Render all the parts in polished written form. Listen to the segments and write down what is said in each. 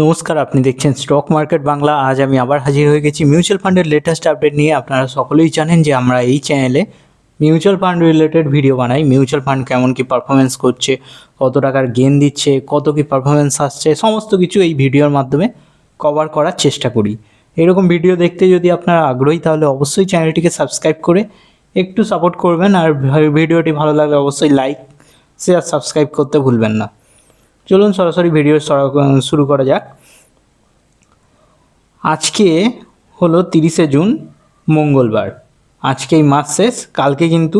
নমস্কার, আপনি দেখছেন স্টক মার্কেট বাংলা। আজ আমি আবার হাজির হয়ে গেছি মিউচুয়াল ফান্ডের লেটেস্ট আপডেট নিয়ে। আপনারা সকলেই জানেন যে আমরা এই চ্যানেলে মিউচুয়াল ফান্ড রিলেটেড ভিডিও বানাই। মিউচুয়াল ফান্ড কেমন কি পারফরমেন্স করছে, কত টাকার গেন দিচ্ছে, কত কি পারফরমেন্স আসছে, সমস্ত কিছু এই ভিডিওর মাধ্যমে কভার করার চেষ্টা করি। এরকম ভিডিও দেখতে যদি আপনারা আগ্রহী তাহলে অবশ্যই চ্যানেলটিকে সাবস্ক্রাইব করে একটু সাপোর্ট করবেন। আর ভিডিওটি ভালো লাগলে অবশ্যই লাইক, শেয়ার, সাবস্ক্রাইব করতে ভুলবেন না। চলুন সরাসরি ভিডিও শুরু করা যাক। আজকে হলো 30শে জুন, মঙ্গলবার। আজকেই মাস শেষ, কালকে কিন্তু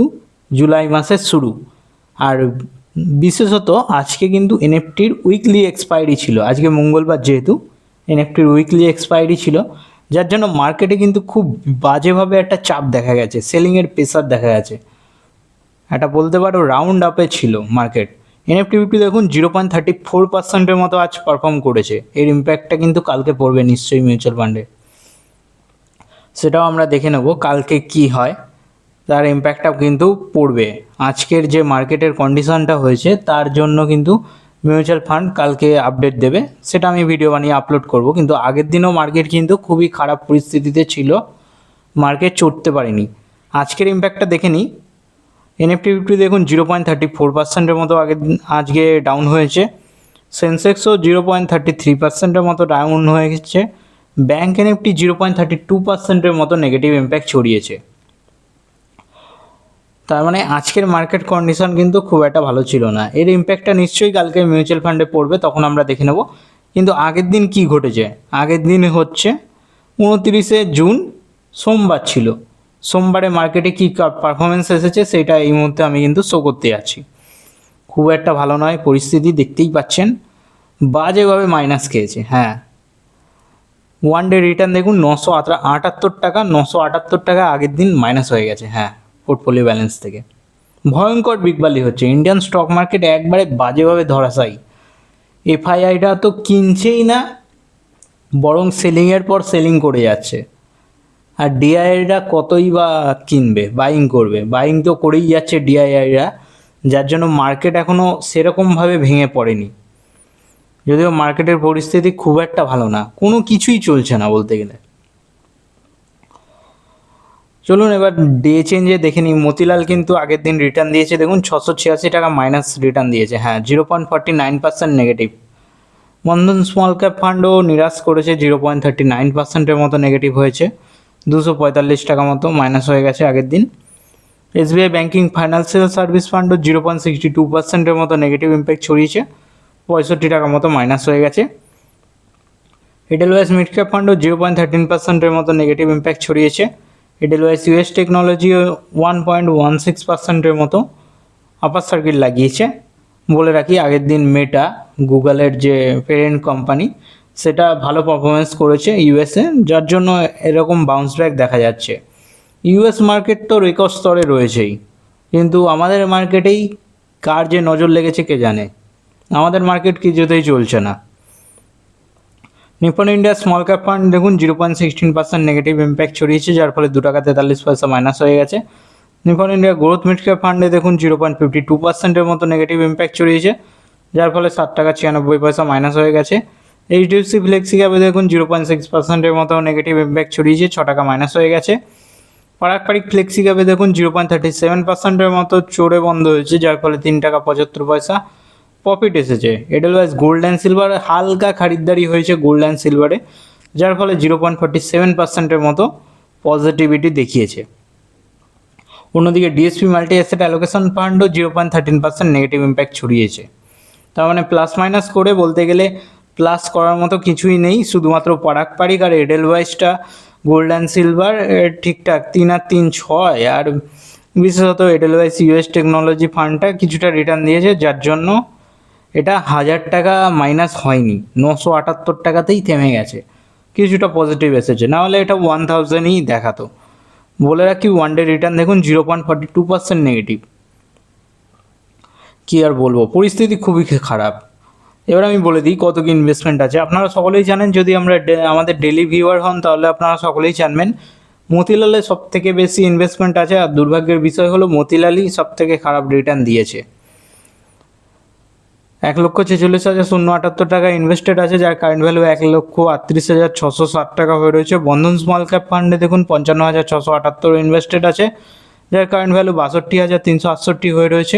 জুলাই মাসের শুরু। আর বিশেষত আজকে কিন্তু এনএফটির উইকলি এক্সপায়ারি ছিল। আজকে মঙ্গলবার যেহেতু এনএফটির উইকলি এক্সপায়ারি ছিল, যার জন্য মার্কেটে কিন্তু খুব বাজেভাবে একটা চাপ দেখা গেছে, সেলিংয়ের প্রেসার দেখা গেছে। এটা বলতে পারো রাউন্ড আপে ছিল মার্কেট। এনএফটি ফিফটি দেখুন 0.34% মতো আজ পারফর্ম করেছে। এর ইম্প্যাক্টটা কিন্তু কালকে পড়বে নিশ্চয়ই মিউচুয়াল ফান্ডে, সেটাও আমরা দেখে নেব কালকে কি হয়। তার ইম্প্যাক্টটাও কিন্তু পড়বে। আজকের যে মার্কেটের কন্ডিশনটা হয়েছে তার জন্য কিন্তু মিউচুয়াল ফান্ড কালকে আপডেট দেবে, সেটা আমি ভিডিও বানিয়ে আপলোড করব। কিন্তু আগের দিনও মার্কেট কিন্তু খুবই খারাপ পরিস্থিতিতে ছিল, মার্কেট চড়তে পারেনি। আজকের ইম্প্যাক্টটা দেখে নিই। এনএফটি ফিফটি দেখুন 0.34%-এর মতো আজকে ডাউন হয়েছে। সেন্সেক্সও 0.33%-এর মতো ডাউন হয়ে গেছে। ব্যাঙ্ক এনএফটি 0.32%-এর মতো নেগেটিভ ইম্প্যাক্ট ছড়িয়েছে। তার মানে আজকের মার্কেট কন্ডিশন কিন্তু খুব একটা ভালো ছিল না। এর ইম্প্যাক্টটা নিশ্চয়ই কালকে মিউচুয়াল ফান্ডে পড়বে, তখন আমরা দেখে নেব। কিন্তু আগের দিন কি ঘটেছে? আগের দিন হচ্ছে 29শে জুন, সোমবার ছিল। সোমবারে মার্কেটে কী পারফরমেন্স এসেছে সেটা এই মুহূর্তে আমি কিন্তু শো করতে যাচ্ছি। খুব একটা ভালো নয় পরিস্থিতি, দেখতেই পাচ্ছেন বাজেভাবে মাইনাস খেয়েছে। হ্যাঁ, ওয়ান ডে রিটার্ন দেখুন 978 টাকা, 978 টাকা আগের দিন মাইনাস হয়ে গেছে। হ্যাঁ, পোর্টফোলিও ব্যালেন্স থেকে ভয়ঙ্কর বিগবালি হচ্ছে। ইন্ডিয়ান স্টক মার্কেট একবারে বাজেভাবে ধরাশায়ী। এফআইআইটা তো কিনছেই না, বরং সেলিংয়ের পর সেলিং করে যাচ্ছে। আর ডিআইআইরা কতই বা কিনবে, বাইং করবে, বাইং তো করেই যাচ্ছে ডিআইআইরা, যার জন্য মার্কেট এখনও সেরকমভাবে ভেঙে পড়েনি। যদিও মার্কেটের পরিস্থিতি খুব একটা ভালো না, কোনো কিছুই চলছে না বলতে গেলে। চলুন এবার ডে চেঞ্জে দেখে নিই। মতিলাল কিন্তু আগের দিন রিটার্ন দিয়েছে, দেখুন 686 টাকা মাইনাস রিটার্ন দিয়েছে। হ্যাঁ, 0.49% নেগেটিভ। বন্ধন স্মল ক্যাপ ফান্ডও নিরাশ করেছে, 0.39%-এর মতো নেগেটিভ হয়েছে। 245 টাকা মতো মাইনাস হয়ে গেছে আগের দিন। এসবিআই ব্যাঙ্কিং ফাইন্যান্সিয়াল সার্ভিস ফান্ডও 0.62%-এর মতো নেগেটিভ ইম্প্যাক্ট ছড়িয়েছে, 65 টাকা মতো মাইনাস হয়ে গেছে। এডেলওয়াইস মিড ক্যাপ ফান্ডও 0.13%-এর মতো নেগেটিভ ইম্প্যাক্ট ছড়িয়েছে। এডেলওয়াইস ইউএস টেকনোলজিও 1.16%-এর মতো আপার সার্কিট লাগিয়েছে। বলে রাখি, আগের দিন মেটা, গুগলের যে পেরেন্ট কোম্পানি, সেটা ভালো পারফরমেন্স করেছে ইউএসএ, যার জন্য এরকম বাউন্স ব্যাক দেখা যাচ্ছে। ইউএস মার্কেট তো রেকর্ড স্তরে রয়েছেই, কিন্তু আমাদের মার্কেটেই কার যে নজর লেগেছে কে জানে। আমাদের মার্কেট কিছুতেই চলছে না। Nipon India small cap fund দেখুন 0.16% নেগেটিভ ইম্প্যাক্ট ছড়িয়েছে, যার ফলে 2 টাকা 43 পয়সা মাইনাস হয়ে গেছে। Nippon India growth mid cap ফান্ডে দেখুন 0.52%-এর মতো নেগেটিভ ইম্প্যাক্ট ছড়িয়েছে, যার ফলে 7 টাকা 96 পয়সা মাইনাস হয়ে গেছে। এইচডিএফসি ফ্লেক্সি ক্যাপে দেখুন 0.6%-এর মতো নেগেটিভ ইম্প্যাক্ট ছড়িয়েছে, 6 টাকা মাইনাস হয়ে গেছে। পারাক ফ্লেক্সি ক্যাপে দেখুন 0.37%-এর মতো চড়ে বন্ধ হয়েছে, যার ফলে 3 টাকা 75 পয়সা প্রফিট এসেছে। এডেলওয়াইস গোল্ড অ্যান্ড সিলভার হালকা খারিদারি হয়েছে গোল্ড অ্যান্ড সিলভারে, যার ফলে 0.47%-এর মতো পজিটিভিটি দেখিয়েছে। অন্যদিকে ডিএসপি মাল্টি অ্যাসেট অ্যালোকেশন ফান্ডও 0.13% নেগেটিভ ইম্প্যাক্ট ছড়িয়েছে। তার মানে প্লাস মাইনাস করে বলতে গেলে প্লাস করার মতো কিছুই নেই, শুধুমাত্র পারাক আর এডেলওয়াইসটা গোল্ড অ্যান্ড সিলভার ঠিকঠাক 3 আর 3 6। আর বিশেষত এডেলওয়াইস ইউএস টেকনোলজি ফান্ডটা কিছুটা রিটার্ন দিয়েছে, যার জন্য এটা 1000 টাকা মাইনাস হয়নি, 978 টাকাতেই থেমে গেছে। কিছুটা পজিটিভ এসেছে, নাহলে এটা 1000ই দেখাতো। বলে রাখি, ওয়ান ডে রিটার্ন দেখুন 0.42% নেগেটিভ। কী আর বলবো, পরিস্থিতি খুবই খারাপ। এবার আমি বলে দিই কত কি ইনভেস্টমেন্ট আছে। আপনারা সকলেই জানেন, যদি আমরা আমাদের ডেলি ভিউয়ার হন তাহলে আপনারা সকলেই জানবেন মতিলালে সব থেকে বেশি ইনভেস্টমেন্ট আছে। আর দুর্ভাগ্যের বিষয় হলো মতিলালই সব থেকে খারাপ রিটার্ন দিয়েছে। 1,46,078 টাকা ইনভেস্টেড আছে, যার কারেন্ট ভ্যালু 1,38,660 টাকা হয়ে রয়েছে। বন্ধন স্মল ক্যাপ ফান্ডে দেখুন 55,678 ইনভেস্টেড আছে, যার কারেন্ট ভ্যালু 62,368 হয়ে রয়েছে।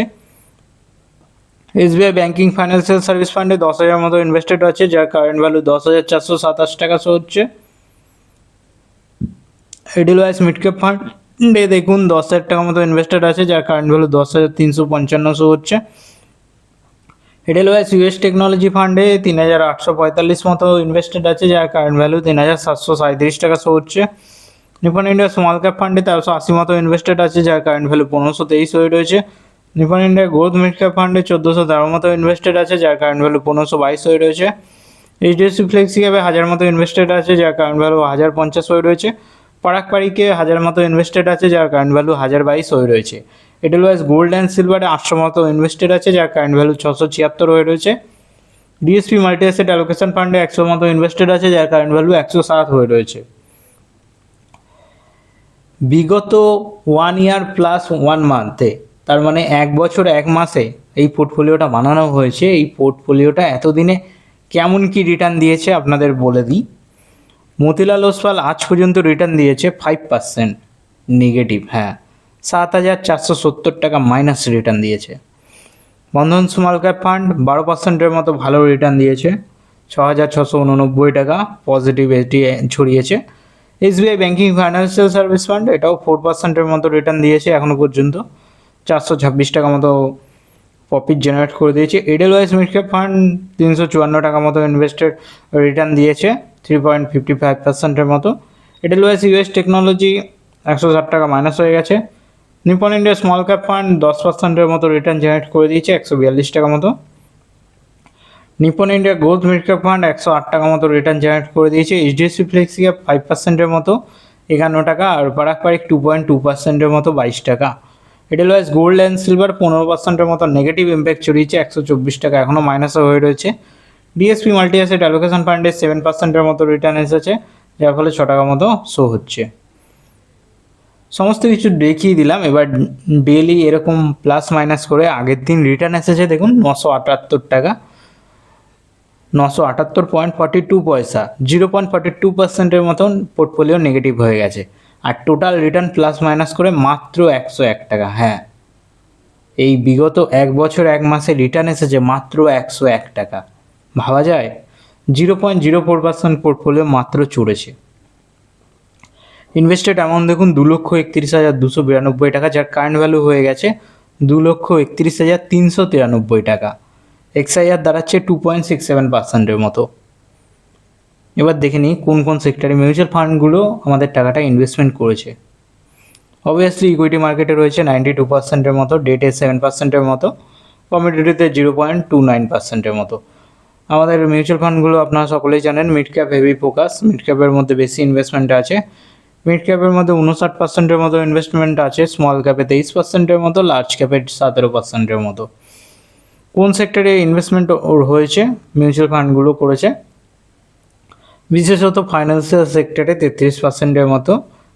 SBI ব্যাঙ্কিং ফাইন্যান্সিয়াল সার্ভিস ফান্ডে 10,000 মতো ইনভেস্টেড আছে, যার কারেন্ট ভ্যালু 10,427 টাকা শো হচ্ছে। এডেলওয়াইস মিড ক্যাপ ফান্ডে দেখুন 10,000 টাকা মতো ইনভেস্টেড আছে, যার কারেন্ট ভ্যালু 10,355 শো হচ্ছে। এডেলওয়াইস US টেকনোলজি ফান্ডে 3,845 মতো ইনভেস্টেড আছে, যার কারেন্ট ভ্যালু 3,737 টাকা শো হচ্ছে। নিপন ইন্ডিয়া স্মল ক্যাপ ফান্ডে 1380 মতো ইনভেস্টেড আছে, যার কারেন্ট ভ্যালু 1523 হয়ে রয়েছে। Nipon India growth mid cap ফান্ডে 1413 মতো ইনভেস্টেড আছে, যার কারেন্ট ভ্যালু 1522 হয়ে রয়েছে। HDFC ফ্লেক্সি ক্যাপে 1000 মতো ইনভেস্টেড আছে, যার কারেন্ট ভ্যালু 1050 হয়ে রয়েছে। পারাক পারিকে 1000 মতো ইনভেস্টেড আছে, যার কারেন্ট ভ্যালু 1022 হয়ে রয়েছে। এডেলওয়াইস গোল্ড অ্যান্ড সিলভারে 800 মতো ইনভেস্টেড আছে, যার কারেন্ট ভ্যালু 676 হয়ে রয়েছে। DSP মাল্টি অ্যাসেট অ্যালোকেশন ফান্ডে 100 মতো ইনভেস্টেড আছে, যার কারেন্ট ভ্যালু 107 হয়ে রয়েছে। বিগত 1 ইয়ার প্লাস 1 মান্থে, তার মানে 1 বছর 1 মাসে এই পোর্টফোলিওটা বানানো হয়েছে। এই পোর্টফোলিওটা এতদিনে কেমন কি রিটার্ন দিয়েছে আপনাদের বলে দিই। মতিলাল ওসওয়াল আজ পর্যন্ত রিটার্ন দিয়েছে 5% নেগেটিভ, হ্যাঁ 7,470 টাকা মাইনাস রিটার্ন দিয়েছে। বন্ধন স্মল ক্যাপ ফান্ড 12%-এর মতো ভালো রিটার্ন দিয়েছে, 6,689 টাকা পজিটিভ এটি ছড়িয়েছে। SBI banking financial service fund এটাও 4%-এর মতো রিটার্ন দিয়েছে এখনও পর্যন্ত, 426 টাকা মতো প্রফিট জেনারেট করে দিয়েছে। এডেলওয়াইস মিড ক্যাপ ফান্ড 354 টাকা মতো ইনভেস্টেড রিটার্ন দিয়েছে, 3.55%-এর মতো। এডেলওয়াইস US টেকনোলজি 160 টাকা মাইনাস হয়ে গেছে। Nippon India small cap fund 10%-এর মতো রিটার্ন জেনারেট করে দিয়েছে, 142 টাকা মতো। Nippon India growth mid cap fund 108 টাকা মতো রিটার্ন জেনারেট করে দিয়েছে। HDFC ফ্লেক্সি ক্যাপ 5%-এর মতো 51 টাকা, আর পারাক পারিক 2.2%-এর মতো 22 টাকা। এডেলওয়াইস গোল্ড অ্যান্ড সিলভার 15%-এর মতো নেগেটিভ ইম্প্যাক্ট ছড়িয়েছে, 124 টাকা এখনও মাইনাসে হয়ে রয়েছে। DSP মাল্টি অ্যাসেট অ্যালোকেশন ফান্ডে 7%-এর মতো রিটার্ন এসেছে, যার ফলে 6 টাকা মতো শো হচ্ছে। সমস্ত কিছু দেখিয়ে দিলাম। এবার ডেলি এরকম প্লাস মাইনাস করে আগের দিন রিটার্ন এসেছে দেখুন 978 টাকা, 978.42 পয়সা, 0.42%-এর মতন পোর্টফোলিও নেগেটিভ হয়ে গেছে। আর টোটাল রিটার্ন প্লাস মাইনাস করে মাত্র 101 টাকা। হ্যাঁ, এই বিগত 1 বছর 1 মাসে রিটার্ন এসেছে মাত্র 101 টাকা। ভাবা যায় 0.04% পোর্টফোলিও মাত্র চড়েছে। ইনভেস্টেড অ্যামাউন্ট দেখুন 2,31,292 টাকা, যার কারেন্ট ভ্যালু হয়ে গেছে 2,31,393 টাকা। XIR দাঁড়াচ্ছে 2.67%-এর মতো। এবার দেখে নিই কোন কোন সেক্টরে মিউচুয়াল ফান্ডগুলো আমাদের টাকাটা ইনভেস্টমেন্ট করেছে। অবভিয়াসলি ইকুইটি মার্কেটে রয়েছে 92%-এর মতো, ডেটে 7%-এর মতো, কমোডিটিতে 0.29%-এর মতো। আমাদের মিউচুয়াল ফান্ডগুলো আপনারা সকলেই জানেন mid cap heavy focus, mid ক্যাপের মধ্যে বেশি ইনভেস্টমেন্ট আছে। মিড ক্যাপের মধ্যে 59%-এর মতো ইনভেস্টমেন্ট আছে, স্মল ক্যাপে 23%-এর মতো, লার্জ ক্যাপে 17%-এর মতো। কোন সেক্টরে ইনভেস্টমেন্ট হয়েছে মিউচুয়াল ফান্ডগুলো করেছে? বিশেষত ফাইন্যান্সিয়াল সেক্টরে 33%-এর মতো,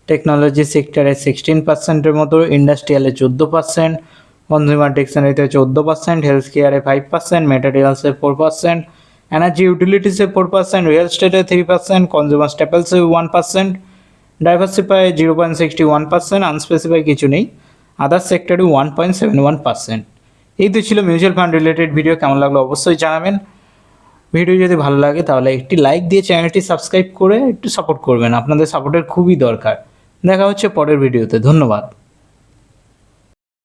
টেকনোলজি সেক্টরে 16%-এর মতো, ইন্ডাস্ট্রিয়ালে 14%, কনজিউমার টেক্সটাইলে 14%, হেলথ কেয়ারে 5%, মেটেরিয়ালসে 4%, এনার্জি ইউটিলিটিসে 4%, রিয়েল স্টেটে 3%, কনজিউমার স্টেপলসে 1%, ডাইভার্সিফাই 0.61%, আনস্পেসিফাই কিছু নেই, আদার সেক্টরে 1.71%। এই তো ছিল মিউচুয়াল ফান্ড রিলেটেড ভিডিও। কেমন লাগলো অবশ্যই জানাবেন। ভিডিও যদি ভালো লাগে তাহলে একটি লাইক দিয়ে চ্যানেলটি সাবস্ক্রাইব করে একটু সাপোর্ট করবেন, আপনাদের সাপোর্টের খুবই দরকার। দেখা হচ্ছে পরের ভিডিওতে, ধন্যবাদ।